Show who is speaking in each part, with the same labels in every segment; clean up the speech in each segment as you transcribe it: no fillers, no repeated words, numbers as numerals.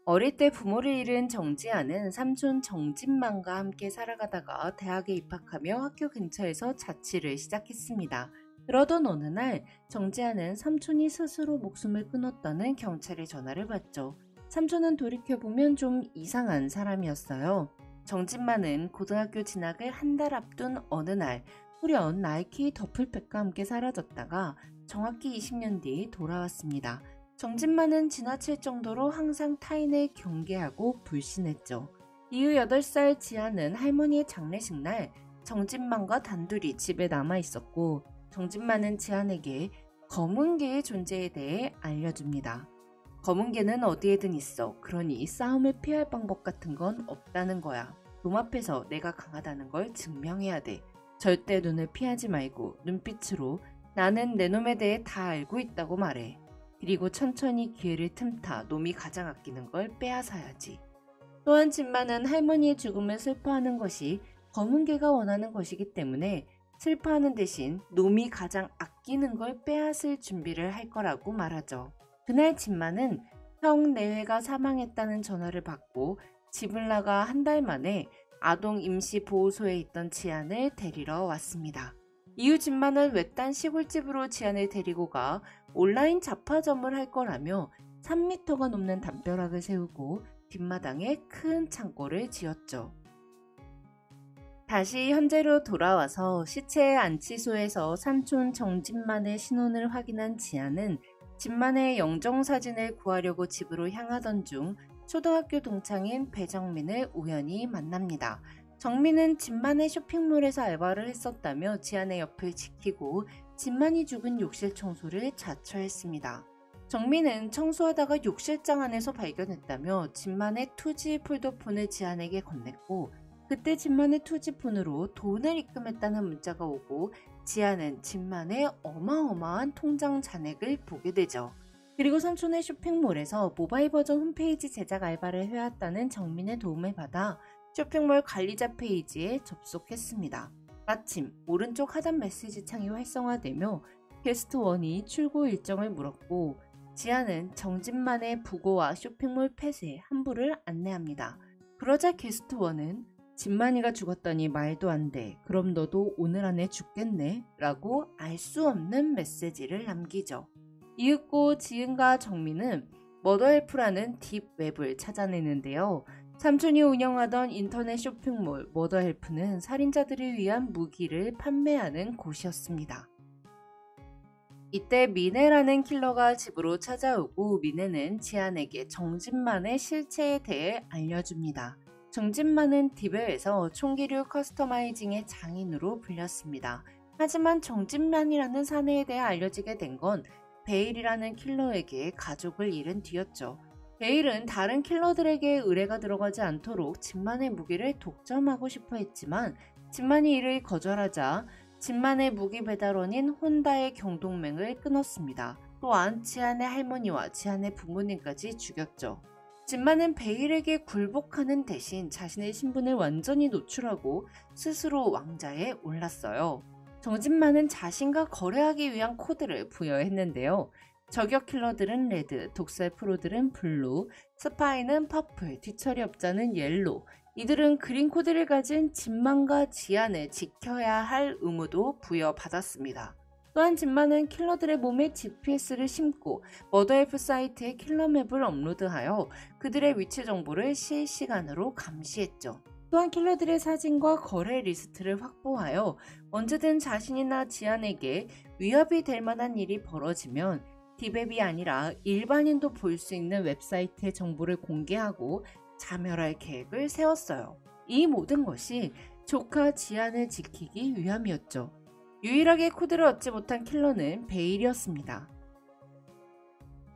Speaker 1: 어릴 때 부모를 잃은 정지아는 삼촌 정진만과 함께 살아가다가 대학에 입학하며 학교 근처에서 자취를 시작했습니다. 그러던 어느 날 정지아는 삼촌이 스스로 목숨을 끊었다는 경찰의 전화를 받죠. 삼촌은 돌이켜보면 좀 이상한 사람이었어요. 정진만은 고등학교 진학을 한 달 앞둔 어느 날 후련 나이키 더플백과 함께 사라졌다가 정확히 20년 뒤 돌아왔습니다. 정진만은 지나칠 정도로 항상 타인을 경계하고 불신했죠. 이후 8살 지아는 할머니의 장례식 날 정진만과 단둘이 집에 남아 있었고, 정진만은 지안에게 검은 개의 존재에 대해 알려줍니다. 검은 개는 어디에든 있어. 그러니 싸움을 피할 방법 같은 건 없다는 거야. 놈 앞에서 내가 강하다는 걸 증명해야 돼. 절대 눈을 피하지 말고 눈빛으로 나는 내 놈에 대해 다 알고 있다고 말해. 그리고 천천히 기회를 틈타 놈이 가장 아끼는 걸 빼앗아야지. 또한 진만은 할머니의 죽음을 슬퍼하는 것이 검은 개가 원하는 것이기 때문에 슬퍼하는 대신 놈이 가장 아끼는 걸 빼앗을 준비를 할 거라고 말하죠. 그날 진만은 형 내외가 사망했다는 전화를 받고 집을 나가 한 달 만에 아동 임시보호소에 있던 지안을 데리러 왔습니다. 이후 진만은 외딴 시골집으로 지안을 데리고 가 온라인 잡화점을 할 거라며 3m가 넘는 담벼락을 세우고 뒷마당에 큰 창고를 지었죠. 다시 현재로 돌아와서 시체 안치소에서 삼촌 정진만의 신원을 확인한 지아는 진만의 영정사진을 구하려고 집으로 향하던 중 초등학교 동창인 배정민을 우연히 만납니다. 정민은 진만의 쇼핑몰에서 알바를 했었다며 지안의 옆을 지키고 진만이 죽은 욕실 청소를 자처했습니다. 정민은 청소하다가 욕실장 안에서 발견했다며 진만의 투지 폴더폰을 지안에게 건넸고, 그때 진만의 투지폰으로 돈을 입금했다는 문자가 오고 지안은 진만의 어마어마한 통장 잔액을 보게 되죠. 그리고 삼촌의 쇼핑몰에서 모바일 버전 홈페이지 제작 알바를 해왔다는 정민의 도움을 받아 쇼핑몰 관리자 페이지에 접속했습니다. 마침 오른쪽 하단 메시지 창이 활성화되며 게스트 1이 출고 일정을 물었고, 지안은 정진만의 부고와 쇼핑몰 폐쇄 환부를 안내합니다. 그러자 게스트 1은 진만이가 죽었다니 말도 안 돼. 그럼 너도 오늘 안에 죽겠네? 라고 알 수 없는 메시지를 남기죠. 이윽고 지은과 정민은 머더헬프라는 딥웹을 찾아내는데요. 삼촌이 운영하던 인터넷 쇼핑몰 머더헬프는 살인자들을 위한 무기를 판매하는 곳이었습니다. 이때 미네라는 킬러가 집으로 찾아오고 미네는 지안에게 정진만의 실체에 대해 알려줍니다. 정진만은 딥웹에서 총기류 커스터마이징의 장인으로 불렸습니다. 하지만 정진만이라는 사내에 대해 알려지게 된 건 베일이라는 킬러에게 가족을 잃은 뒤였죠. 베일은 다른 킬러들에게 의뢰가 들어가지 않도록 진만의 무기를 독점하고 싶어 했지만 진만이 이를 거절하자 진만의 무기 배달원인 혼다의 경동맹을 끊었습니다. 또한 지안의 할머니와 지안의 부모님까지 죽였죠. 진만은 베일에게 굴복하는 대신 자신의 신분을 완전히 노출하고 스스로 왕자에 올랐어요. 정진만은 자신과 거래하기 위한 코드를 부여했는데요. 저격 킬러들은 레드, 독살 프로들은 블루, 스파이는 퍼플, 뒤처리 업자는 옐로, 이들은 그린 코드를 가진 진만과 지안을 지켜야 할 의무도 부여받았습니다. 또한 진만은 킬러들의 몸에 GPS를 심고 머더헬프 사이트에 킬러맵을 업로드하여 그들의 위치 정보를 실시간으로 감시했죠. 또한 킬러들의 사진과 거래 리스트를 확보하여 언제든 자신이나 지안에게 위협이 될 만한 일이 벌어지면 딥웹이 아니라 일반인도 볼 수 있는 웹사이트의 정보를 공개하고 자멸할 계획을 세웠어요. 이 모든 것이 조카 지안을 지키기 위함이었죠. 유일하게 코드를 얻지 못한 킬러는 베일이었습니다.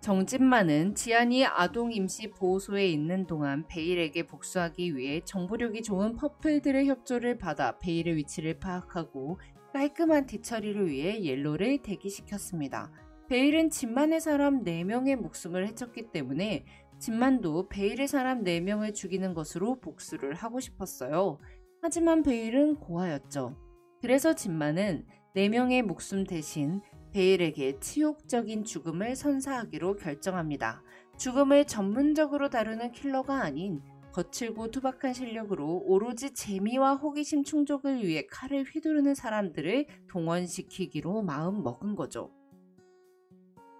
Speaker 1: 정진만은 지안이 아동 임시 보호소에 있는 동안 베일에게 복수하기 위해 정보력이 좋은 퍼플들의 협조를 받아 베일의 위치를 파악하고 깔끔한 뒤처리를 위해 옐로를 대기시켰습니다. 베일은 진만의 사람 4명의 목숨을 해쳤기 때문에 진만도 베일의 사람 4명을 죽이는 것으로 복수를 하고 싶었어요. 하지만 베일은 고아였죠. 그래서 진만은 4명의 목숨 대신 베일에게 치욕적인 죽음을 선사하기로 결정합니다. 죽음을 전문적으로 다루는 킬러가 아닌 거칠고 투박한 실력으로 오로지 재미와 호기심 충족을 위해 칼을 휘두르는 사람들을 동원시키기로 마음 먹은 거죠.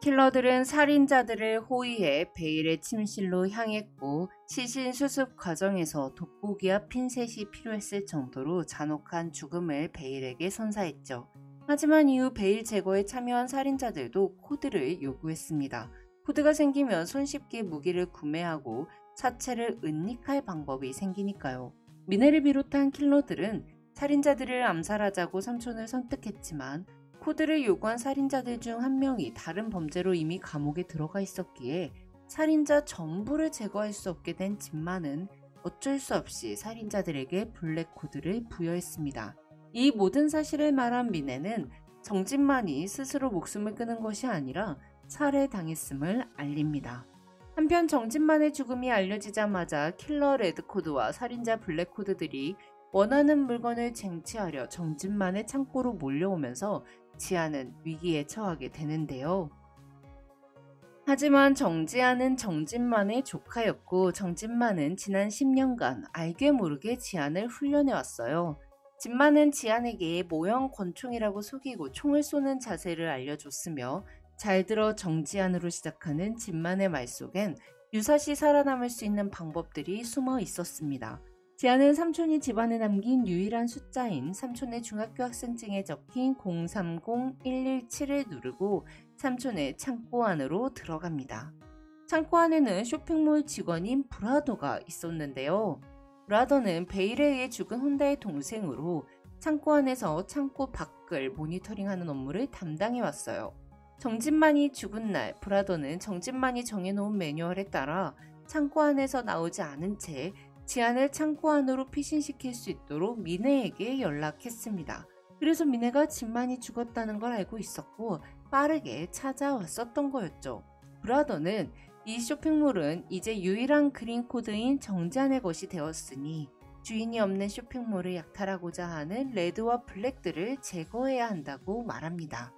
Speaker 1: 킬러들은 살인자들을 호위해 베일의 침실로 향했고 시신 수습 과정에서 돋보기와 핀셋이 필요했을 정도로 잔혹한 죽음을 베일에게 선사했죠. 하지만 이후 베일 제거에 참여한 살인자들도 코드를 요구했습니다. 코드가 생기면 손쉽게 무기를 구매하고 사체를 은닉할 방법이 생기니까요. 미네를 비롯한 킬러들은 살인자들을 암살하자고 삼촌을 설득했지만 코드를 요구한 살인자들 중 한 명이 다른 범죄로 이미 감옥에 들어가 있었기에 살인자 전부를 제거할 수 없게 된 진만은 어쩔 수 없이 살인자들에게 블랙 코드를 부여했습니다. 이 모든 사실을 말한 미네는 정진만이 스스로 목숨을 끊은 것이 아니라 살해당했음을 알립니다. 한편 정진만의 죽음이 알려지자마자 킬러 레드코드와 살인자 블랙코드들이 원하는 물건을 쟁취하려 정진만의 창고로 몰려오면서 지아는 위기에 처하게 되는데요. 하지만 정지아는 정진만의 조카였고 정진만은 지난 10년간 알게 모르게 지안을 훈련해왔어요. 진만은 지안에게 모형 권총이라고 속이고 총을 쏘는 자세를 알려줬으며 잘 들어 정지안으로 시작하는 진만의 말 속엔 유사시 살아남을 수 있는 방법들이 숨어 있었습니다. 지안은 삼촌이 집안에 남긴 유일한 숫자인 삼촌의 중학교 학생증에 적힌 030117을 누르고 삼촌의 창고 안으로 들어갑니다. 창고 안에는 쇼핑몰 직원인 브라더가 있었는데요. 브라더는 베일에 의해 죽은 혼다의 동생으로 창고 안에서 창고 밖을 모니터링하는 업무를 담당해왔어요. 정진만이 죽은 날 브라더는 정진만이 정해놓은 매뉴얼에 따라 창고 안에서 나오지 않은 채 지안을 창고 안으로 피신시킬 수 있도록 미네에게 연락했습니다. 그래서 미네가 진만이 죽었다는 걸 알고 있었고 빠르게 찾아왔었던 거였죠. 브라더는 이 쇼핑몰은 이제 유일한 그린 코드인 정지안의 것이 되었으니 주인이 없는 쇼핑몰을 약탈하고자 하는 레드와 블랙들을 제거해야 한다고 말합니다.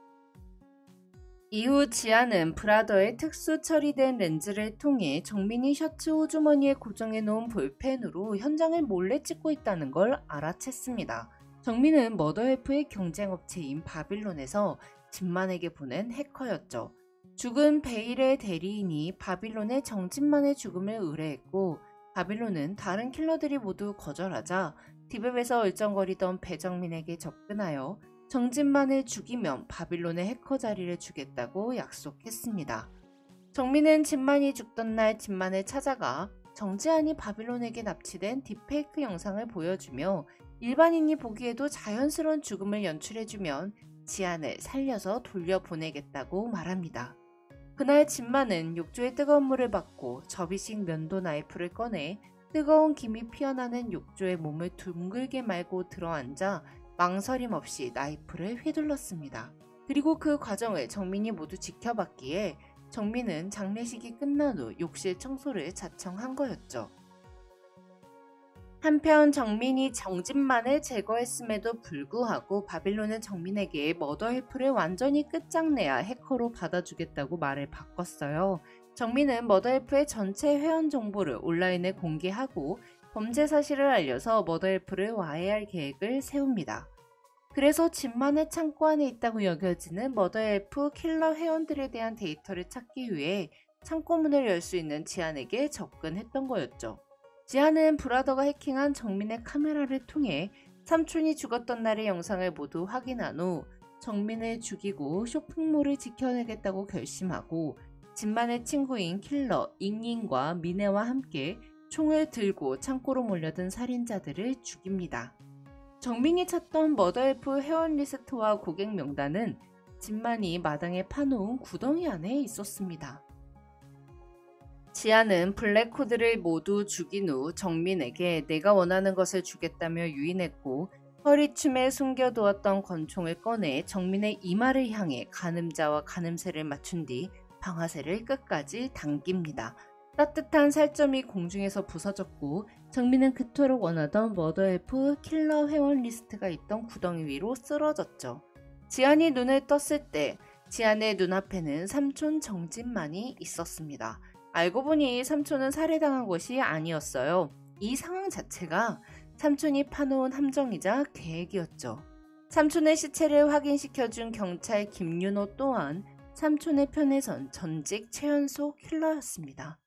Speaker 1: 이후 지아는 브라더의 특수 처리된 렌즈를 통해 정민이 셔츠 호주머니에 고정해 놓은 볼펜으로 현장을 몰래 찍고 있다는 걸 알아챘습니다. 정민은 머더헬프의 경쟁업체인 바빌론에서 진만에게 보낸 해커였죠. 죽은 베일의 대리인이 바빌론에 정진만의 죽음을 의뢰했고 바빌론은 다른 킬러들이 모두 거절하자 디웹에서 얼쩡거리던 배정민에게 접근하여 정진만을 죽이면 바빌론의 해커 자리를 주겠다고 약속했습니다. 정민은 진만이 죽던 날 진만을 찾아가 정지안이 바빌론에게 납치된 딥페이크 영상을 보여주며 일반인이 보기에도 자연스러운 죽음을 연출해주면 지안을 살려서 돌려보내겠다고 말합니다. 그날 진만은 욕조에 뜨거운 물을 받고 접이식 면도 나이프를 꺼내 뜨거운 김이 피어나는 욕조에 몸을 둥글게 말고 들어앉아 망설임 없이 나이프를 휘둘렀습니다. 그리고 그 과정을 정민이 모두 지켜봤기에 정민은 장례식이 끝난 후 욕실 청소를 자청한 거였죠. 한편 정민이 정진만을 제거했음에도 불구하고 바빌론은 정민에게 머더헬프를 완전히 끝장내야 해커로 받아주겠다고 말을 바꿨어요. 정민은 머더헬프의 전체 회원 정보를 온라인에 공개하고 범죄 사실을 알려서 머더헬프를 와해할 계획을 세웁니다. 그래서 진만의 창고 안에 있다고 여겨지는 머더헬프 킬러 회원들에 대한 데이터를 찾기 위해 창고문을 열 수 있는 지안에게 접근했던 거였죠. 지안은 브라더가 해킹한 정민의 카메라를 통해 삼촌이 죽었던 날의 영상을 모두 확인한 후 정민을 죽이고 쇼핑몰을 지켜내겠다고 결심하고 진만의 친구인 킬러 잉잉과 미네와 함께 총을 들고 창고로 몰려든 살인자들을 죽입니다. 정민이 찾던 머더헬프 회원 리스트와 고객 명단은 진만이 마당에 파놓은 구덩이 안에 있었습니다. 지아는 블랙코드를 모두 죽인 후 정민에게 내가 원하는 것을 주겠다며 유인했고 허리춤에 숨겨두었던 권총을 꺼내 정민의 이마를 향해 가늠자와 가늠쇠를 맞춘 뒤 방아쇠를 끝까지 당깁니다. 따뜻한 살점이 공중에서 부서졌고 정민은 그토록 원하던 머더헬프 킬러 회원 리스트가 있던 구덩이 위로 쓰러졌죠. 지안이 눈을 떴을 때 지안의 눈앞에는 삼촌 정진만이 있었습니다. 알고 보니 삼촌은 살해당한 것이 아니었어요. 이 상황 자체가 삼촌이 파놓은 함정이자 계획이었죠. 삼촌의 시체를 확인시켜준 경찰 김윤호 또한 삼촌의 편에 선 전직 최연소 킬러였습니다.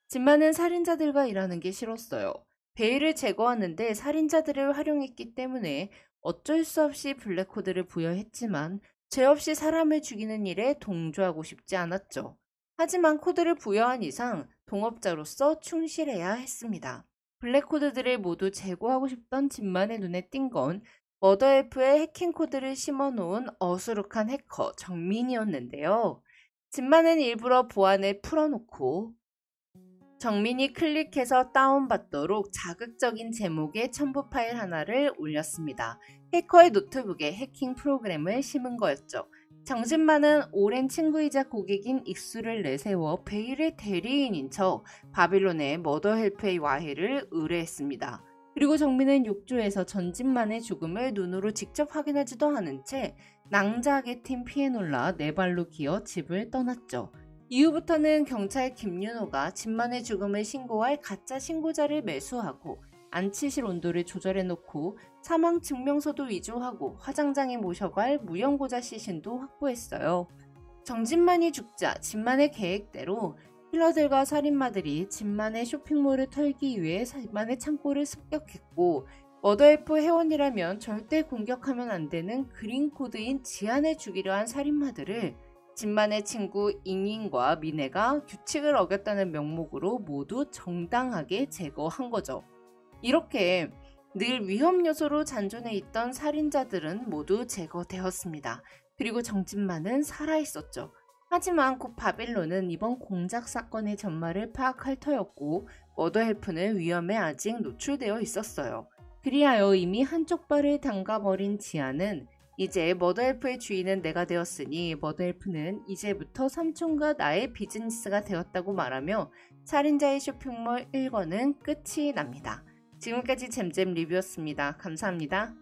Speaker 1: 진만은 살인자들과 일하는 게 싫었어요. 베일을 제거하는데 살인자들을 활용했기 때문에 어쩔 수 없이 블랙코드를 부여했지만 죄 없이 사람을 죽이는 일에 동조하고 싶지 않았죠. 하지만 코드를 부여한 이상 동업자로서 충실해야 했습니다. 블랙코드들을 모두 제거하고 싶던 진만의 눈에 띈 건 머더헬프에 해킹 코드를 심어놓은 어수룩한 해커 정민이었는데요. 진만은 일부러 보안을 풀어놓고 정민이 클릭해서 다운받도록 자극적인 제목의 첨부 파일 하나를 올렸습니다. 해커의 노트북에 해킹 프로그램을 심은 거였죠. 정진만은 오랜 친구이자 고객인 익수를 내세워 베일의 대리인인 척 바빌론의 머더헬프의 와해를 의뢰했습니다. 그리고 정민은 욕조에서 전진만의 죽음을 눈으로 직접 확인하지도 않은 채 낭자하게 튄 피에 놀라 네 발로 기어 집을 떠났죠. 이후부터는 경찰 김윤호가 진만의 죽음을 신고할 가짜 신고자를 매수하고 안치실 온도를 조절해놓고 사망 증명서도 위조하고 화장장에 모셔갈 무연고자 시신도 확보했어요. 정진만이 죽자 진만의 계획대로 킬러들과 살인마들이 진만의 쇼핑몰을 털기 위해 진만의 창고를 습격했고 머더헬프 회원이라면 절대 공격하면 안 되는 그린코드인 지안을 죽이려 한 살인마들을 진만의 친구 잉잉과 미네가 규칙을 어겼다는 명목으로 모두 정당하게 제거한 거죠. 이렇게 늘 위험 요소로 잔존해 있던 살인자들은 모두 제거되었습니다. 그리고 정진만은 살아있었죠. 하지만 곧 바빌론은 이번 공작 사건의 전말을 파악할 터였고 머더헬프는 위험에 아직 노출되어 있었어요. 그리하여 이미 한쪽 발을 담가버린 지안은 이제 머더헬프의 주인은 내가 되었으니 머더헬프는 이제부터 삼촌과 나의 비즈니스가 되었다고 말하며 살인자의 쇼핑몰 1권은 끝이 납니다. 지금까지 잼잼 리뷰였습니다. 감사합니다.